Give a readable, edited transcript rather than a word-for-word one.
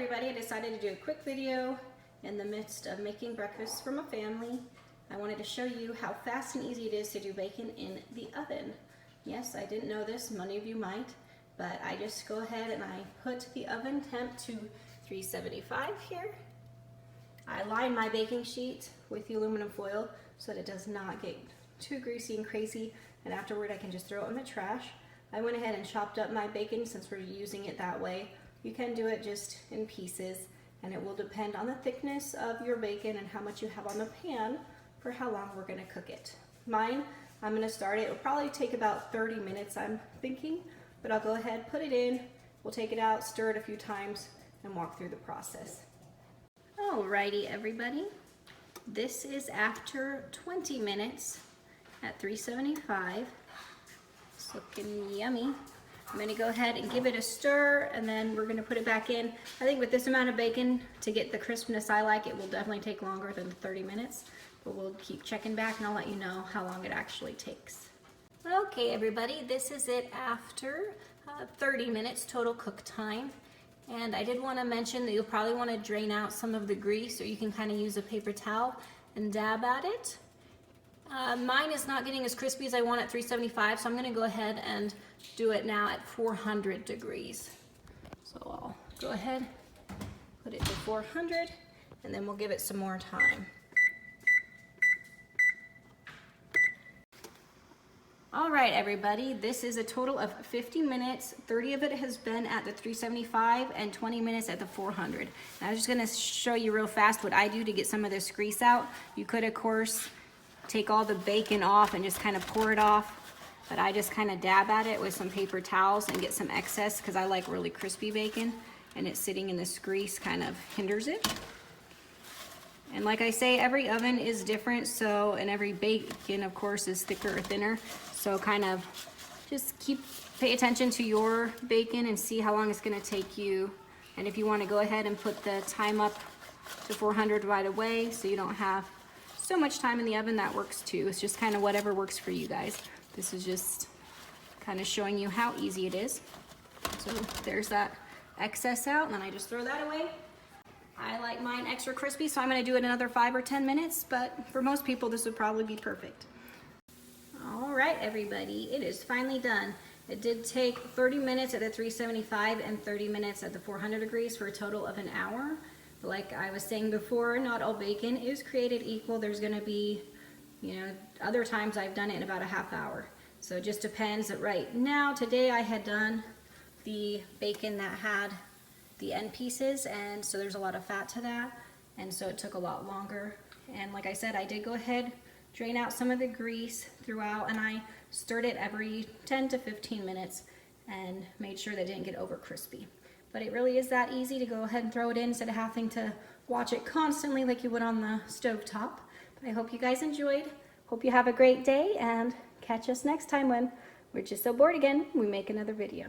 everybody, I decided to do a quick video in the midst of making breakfast for my family. I wanted to show you how fast and easy it is to do bacon in the oven. Yes, I didn't know this, many of you might, but I just go ahead and I put the oven temp to 375 here. I line my baking sheet with the aluminum foil so that it does not get too greasy and crazy, and afterward I can just throw it in the trash. I went ahead and chopped up my bacon since we're using it that way. You can do it just in pieces, and it will depend on the thickness of your bacon and how much you have on the pan for how long we're going to cook it. Mine, I'm going to start it. It'll probably take about 30 minutes, I'm thinking, but I'll go ahead, put it in, we'll take it out, stir it a few times, and walk through the process. Alrighty, everybody. This is after 20 minutes at 375. It's looking yummy. I'm going to go ahead and give it a stir, and then we're going to put it back in. I think with this amount of bacon, to get the crispness I like, it will definitely take longer than 30 minutes, but we'll keep checking back and I'll let you know how long it actually takes. Okay, everybody, this is it after 30 minutes total cook time. And I did want to mention that you'll probably want to drain out some of the grease, or you can kind of use a paper towel and dab at it. Mine is not getting as crispy as I want at 375, so I'm going to go ahead and do it now at 400 degrees. So I'll go ahead, put it to 400, and then we'll give it some more time. All right, everybody, this is a total of 50 minutes. 30 of it has been at the 375 and 20 minutes at the 400. And I'm just going to show you real fast what I do to get some of this grease out. You could, of course, take all the bacon off and just kind of pour it off, but I just kind of dab at it with some paper towels and get some excess because I like really crispy bacon, and it's sitting in this grease kind of hinders it. And like I say, every oven is different, so, and every bacon, of course, is thicker or thinner, so kind of just pay attention to your bacon and see how long it's going to take you. And if you want to go ahead and put the time up to 400 right away so you don't have so much time in the oven, that works too. It's just kind of whatever works for you guys. This is just kind of showing you how easy it is. So there's that excess out, and then I just throw that away. I like mine extra crispy, so I'm going to do it another 5 or 10 minutes, but for most people this would probably be perfect. All right, everybody, it is finally done. It did take 30 minutes at the 375 and 30 minutes at the 400 degrees for a total of an hour. Like I was saying before, not all bacon is created equal. There's going to be, other times I've done it in about a half hour. So it just depends. Right now, today I had done the bacon that had the end pieces, and so there's a lot of fat to that, and so it took a lot longer. And like I said, I did go ahead, drain out some of the grease throughout, and I stirred it every 10 to 15 minutes and made sure that it didn't get over crispy. But it really is that easy to go ahead and throw it in instead of having to watch it constantly like you would on the stovetop. But I hope you guys enjoyed. Hope you have a great day, and catch us next time when we're just so bored again, we make another video.